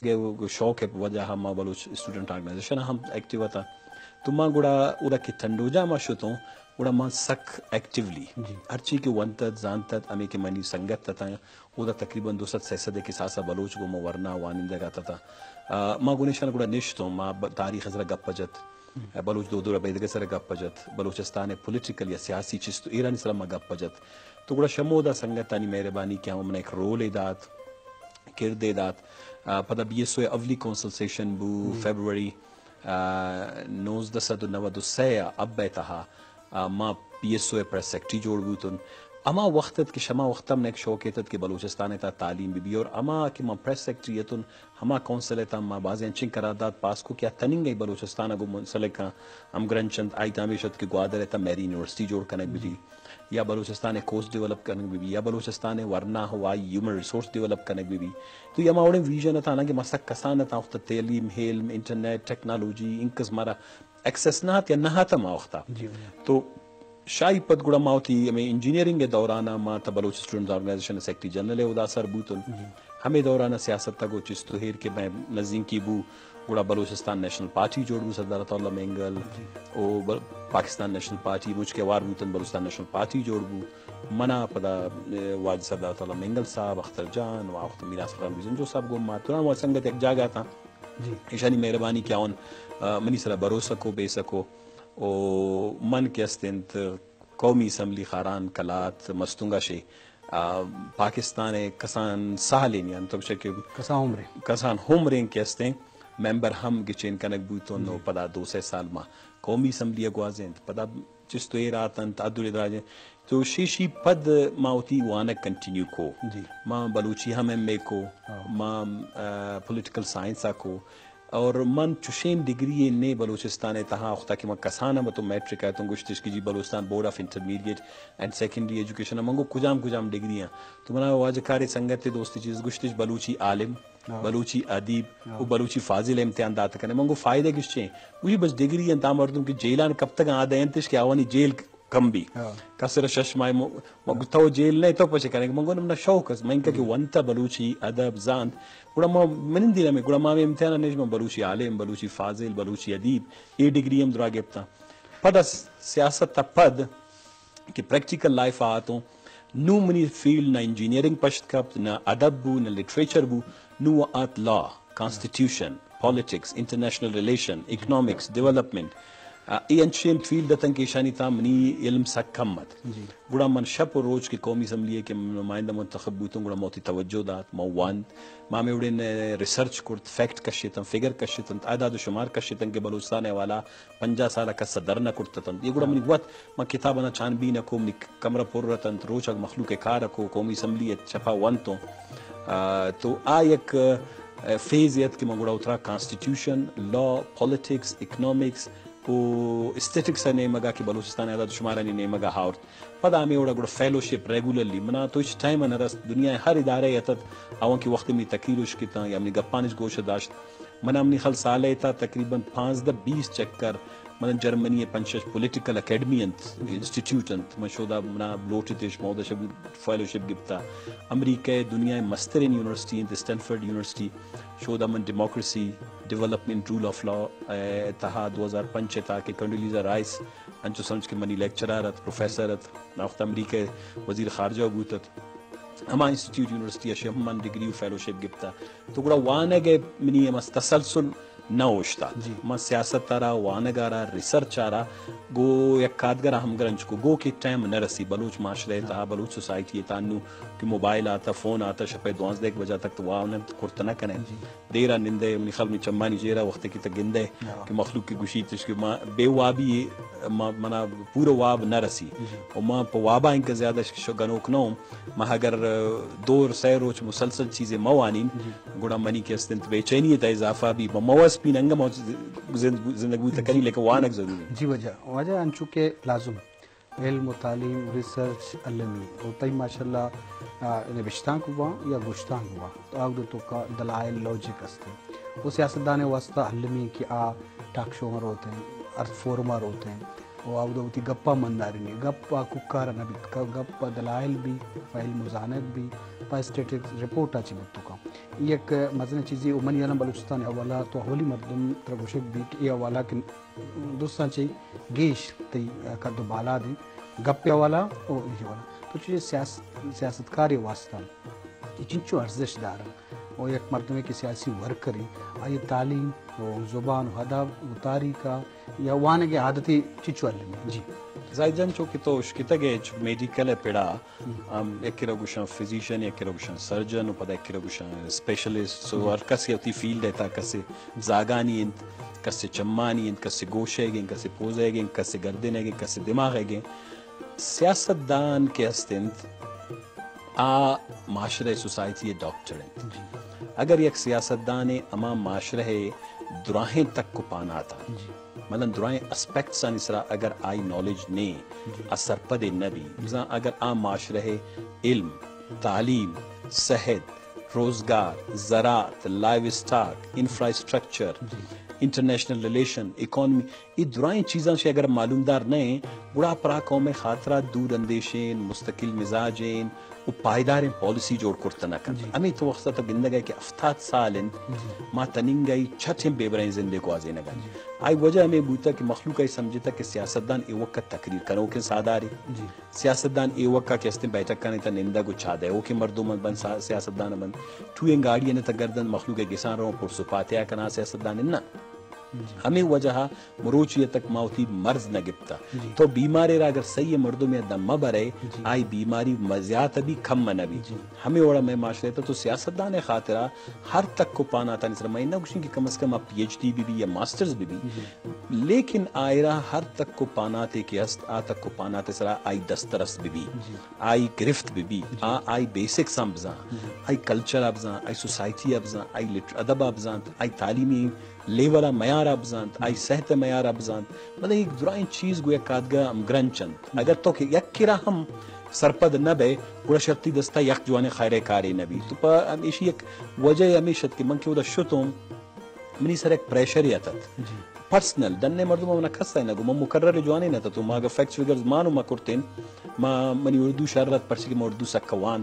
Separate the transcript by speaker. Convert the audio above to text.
Speaker 1: ಗೆ ಶೋಕ್ ವಜಹ ಹಮ್ಮ Baloch student organisation ಹಮ್ active था तुमा गुड़ा उड़ा की ठंडूजा मा शुतो उड़ा मा सक एक्टिवली हर चीज के वंतत जानतत अमे के मनी संगत तता उड़ा तकरीबन 200 के सासा बलूच गो मा वरना वानिंदा गाता था मा गुनेशन गुड़ा निश्तो मा तारीख हजरा गप्पजत बलूच दो दो बेदगे सर गप्पजत बलूचिस्तान पॉलिटिकल या सियासी चीज तो ईरानी सलाम गप्पजत तो गुड़ा शमोदा संगत तानी मेहरबानी क्या हमने एक रोल एदात किरदे दात पदा बीएसओ अवली कंसल्टेशन बू फरवरी 1993 अब तहा ما बीएसओ प्रेस सेक्रेटरी जोड़ बूतन अमा वक्तत कि शमा वक्तम ने शौकेतत कि बलूचिस्तान ता तालीम भी और अमा कि मा प्रेस सेक्रेटरीतन हमा काउंसिल ता मा बाज़ें चिंग करारदाद पास को क्या तनिंग बलूचिस्तान गो मुंसलिक हम ग्रंचंद आई तामेशत के ग्वादर ता मेरी यूनिवर्सिटी जोड़ कनेक्ट भी या बलूचिस्तान कोस्ट डेवलप करने भी या बलूचिस्तान वरना हवाई ह्यूमन रिसोर्स डेवलप करने भी तो ये हमारे विजन था ना कि मसक कसान था वक्त तेलीम हेल्म इंटरनेट टेक्नोलॉजी इनकस मारा एक्सेस ना या ना था मावख्ता तो शाही पद गुड़ा मावती हमें इंजीनियरिंग के दौरान मा था Baloch students organization secretary general उदा सर बूतन हमें दौरान सियासत तक वो चिस्त हेर के मैं नज़ीम की बू गुड़ा बलूचिस्तान नेशनल पार्टी जोड़ बू सरदार अताउल्लाह मेंगल ओ पाकिस्तान नेशनल पार्टी मुझ के वार बूतन बलूचिस्तान नेशनल पार्टी जोड़ बू मना पदा वाज सरदार अताउल्लाह मेंगल साहब अख्तर जान वक्त मीरा सलाम जो साहब गो मातुरा वो संगत एक जागा था ईशानी मेहरबानी क्या उन मनी सरा भरोसा को बेसको ओ मन के अस्तिंत कौमी असम्बली खारान कलात मस्तुंगा शे पाकिस्तान कसान साहलिन यान तो शके कसान होमरे के अस्ते मेंबर हम गिचेन कनक बूतो नो पदा 200 साल मा कौमी असम्बली अगवाजें पदा चिस्तो रातन तादुल राजे तो शीशी पद माउती वाना कंटिन्यू को मां बलूची हम एमए को मां पॉलिटिकल साइंस को और मन चुशेन डिग्री ने बलूचिस्तान तहा उख्ता कि मैं कसाना में तो मैट्रिक है तो गुश्तिश की जी Balochistan board of intermediate and secondary education मंगो कुजाम कुजाम डिग्रियां तो मना वाज कारी संगत दोस्ती चीज गुश्तिश बलूची आलिम बलूची अदीब वो बलूची फाजिल इम्तिहान दात करने मंगो फायदे किसचे वही बस डिग्री ता मर्दुम की जेलान कब तक आदा एंतिश के आवानी जेल कम भी कसर शशमाय मगुतो जेल नहीं तो पछे करेंगे मंगो नमना शौक मैं का कि वंता बलूची अदब जान गुड़ा मा मन दिला में गुड़ा मा में इम्तिहान ने में बलूची आलिम बलूची फाजिल बलूची अदीब ये डिग्री हम द्रा गेप्ता पद सियासत ता पद कि प्रैक्टिकल लाइफ आतो नु मनी फील्ड ना इंजीनियरिंग पश्त कप ना अदब बू ना लिटरेचर बू नु आत law constitution politics international relation economics development ancient field दतन के शानी था मनी इल्म सकम्मत गुड़ा मन शप रोज के कौमी असम्बली के नुमाइंदा मुंतखब बूतों गुड़ा मोती तवज्जो दात मौवान मामे उड़े ने रिसर्च कुर्त फैक्ट कशितन फिगर कशितन आदाद शुमार कशितन के बलूचिस्तान वाला 50 साल का सदर न कुर्तन ये गुड़ा मनी वत म किताबना छानबीन को मनी कमरा पुरतन रोज मखलूक कार को कौमी असम्बली छपा वन तो आ एक फेजियत के मगुड़ा उतरा कॉन्स्टिट्यूशन लॉ पॉलिटिक्स इकोनॉमिक्स ओ स्टेटिक्स ने मगा कि बलूचिस्तान आदा शुमारा ने मगा हाउर पदा में उड़ा गुड़ा फेलोशिप रेगुलरली मना तो इस टाइम अनरस दुनिया हर इदारे यतत आवन की वक्त में तकीरुश किता या अपनी गप्पानिश गोश दाश्त मना अपनी खल साले था तकरीबन 5-20 चक्कर मन जर्मनी पंचश पॉलिटिकल एकेडमी इंस्टीट्यूट मशोदा मना ब्लोटिश मौदशब फेलोशिप गिफ्ता अमेरिका दुनिया मस्तरीन यूनिवर्सिटी स्टैनफोर्ड यूनिवर्सिटी शोदा मन democracy development rule of law तहा 2005 था कि कंडोलीजा राइस अंचो समझ के मनी लेक्चरर प्रोफेसर वक्त अमेरिका वजीर खारजा बूतत हमा इंस्टीट्यूट यूनिवर्सिटी अशमन डिग्री फेलोशिप गिफ्ता तो गुड़ा वाने के मिनी मस तसलसल न ओश्ता म सियासत तारा वानगारा रिसर्च आरा गो एक कादगरा हम गरंज को गो के टाइम न रसी बलूच माशरे ता बलूच सोसाइटी तानु कि मोबाइल आता फोन आता शपे 12 बजे तक तो वाव ने कुर्तना कने देरा निंदे मनी खल में चम्मानी जेरा वक्त की तक गिंदे कि मखलूक की गुशी तिश कि बेवाबी मना पूरा वाब न रसी और मां पवाबा इनके ज्यादा शगनोक नो म अगर दौर से रोज मुसलसल चीजें मवानीन गुड़ा मनी के अस्तिंत बेचैनी ता इजाफा भी मवस भी नंगम जिंदगी तकनी लेके वानक जरूरी
Speaker 2: जी वजह अंचु के लाजुम इल्म तालीम रिसर्च अलमी होता ही माशाल्लाह नविश्तां हुआ या गुश्तां हुआ तो आग तो का दलाइल लॉजिक अस्ते वो सियासतदान वास्ता अलमी की आ टाक शो मर होते हैं अर्थ फोरमर होते हैं वो आग दोती गप्पा मंदारी नहीं गप्पा कुकार नबी गप्पा दलाइल भी फाइल मुजानक भी پا اسٹیٹک رپورٹ آچی بتو کا یک مزن چیزی امنی علم بلوچستان اولا تو ہولی مردم ترگوشک بھی ای اولا کہ دوستان چی گیش تی کدو بالا دی گپ اولا او ای اولا تو چیز سیاستکاری واسطہ یہ چنچو ارزش دارا اور یک مردمے کی سیاسی ورکری آئی تعلیم و زبان و ادب و تاریخا یا وانے کے عادتی چچو علمی جی
Speaker 1: زائد جان چوکی تو اشکتگے میڈیکل پیڑا ایک روگوشن فزیشن ایک روگوشن سرجن و پدا ایک روگوشن اسپیشلسٹ سو اور کسی ہوتی فیلڈ ہے تا کسی زاگانی انت کسی چمانی انت کسی گوشے گیں کسی پوزے گیں کسی گردنے گیں کسی دماغ گیں سیاست دان کے استنت آ معاشرہ سوسائٹی ڈاکٹر ہیں اگر یک سیاست دان اما معاشرہ دراہیں تک کو پانا تھا مطلب دراہیں اسپیکٹس انسرا اگر آئی نالج نے اثر پد نبی مثلا اگر آ معاشرہ علم تعلیم صحت روزگار زراعت live stock infrastructure international relation economy یہ درائیں چیزاں سے اگر معلوم دار نہیں بڑا پرا قوم خاطرات دور اندیشین مستقل مزاجین و پائیدار پالیسی جوڑ کرتا نہ کر ہمیں تو وقت تک گندگا کہ 70 سال ما تننگائی چھٹیں بے برائیں زندے کو آزے نگا آئی وجہ ہمیں بوتا کہ مخلوق آئی سمجھتا کہ سیاستدان ای وقت تقریر کرو کہ ساداری سیاستدان ای وقت کہ استن بیٹھک کرنے تا نندہ کو چھا دے وہ کہ مردوں من بن سیاستدان بن ٹوئیں گاڑی نے تا گردن مخلوق گسان رہوں پر سپاتیا کنا سیاستدان اننا ہمیں وجہ مروچی تک موتی مرض نہ گپتا تو بیماری را اگر صحیح مردوں میں دم برے آئی بیماری مزیات بھی کم منہ بھی ہمیں اوڑا میں معاشرے تا تو سیاستدان خاطرہ ہر تک کو پانا تھا نصر میں نہ کچھ کہ کم از کم پی ایچ ڈی بھی یا ماسٹرز بھی لیکن آئرہ ہر تک کو پانا تھے کہ است آ تک کو پانا تھے سرا آئی دسترس بھی آئی گرفت بھی آئی بیسک سمبزاں آئی کلچر ابزاں آئی سوسائٹی ابزاں آئی ادب ابزاں آئی تعلیمی لیولا معیار ابزانت آئی صحت معیار ابزانت مطلب ایک درائیں چیز گویا کادگا گرنچند اگر تو کہ یک کرا ہم سرپد نہ بے گوڑا شرطی دستا یک جوانے خیر کاری نبی تو پا ہمیشی ایک وجہ ہمیشت کہ من کے وہ دا شتوں منی سر ایک پریشر یا تت پرسنل دننے مردم منا کھستا ہے نگو من مکرر جوانے نہ تا تو ماں اگر فیکٹس فگرز مانو ما کرتین ما منی اردو شرط پرسی کہ ما اردو سکوان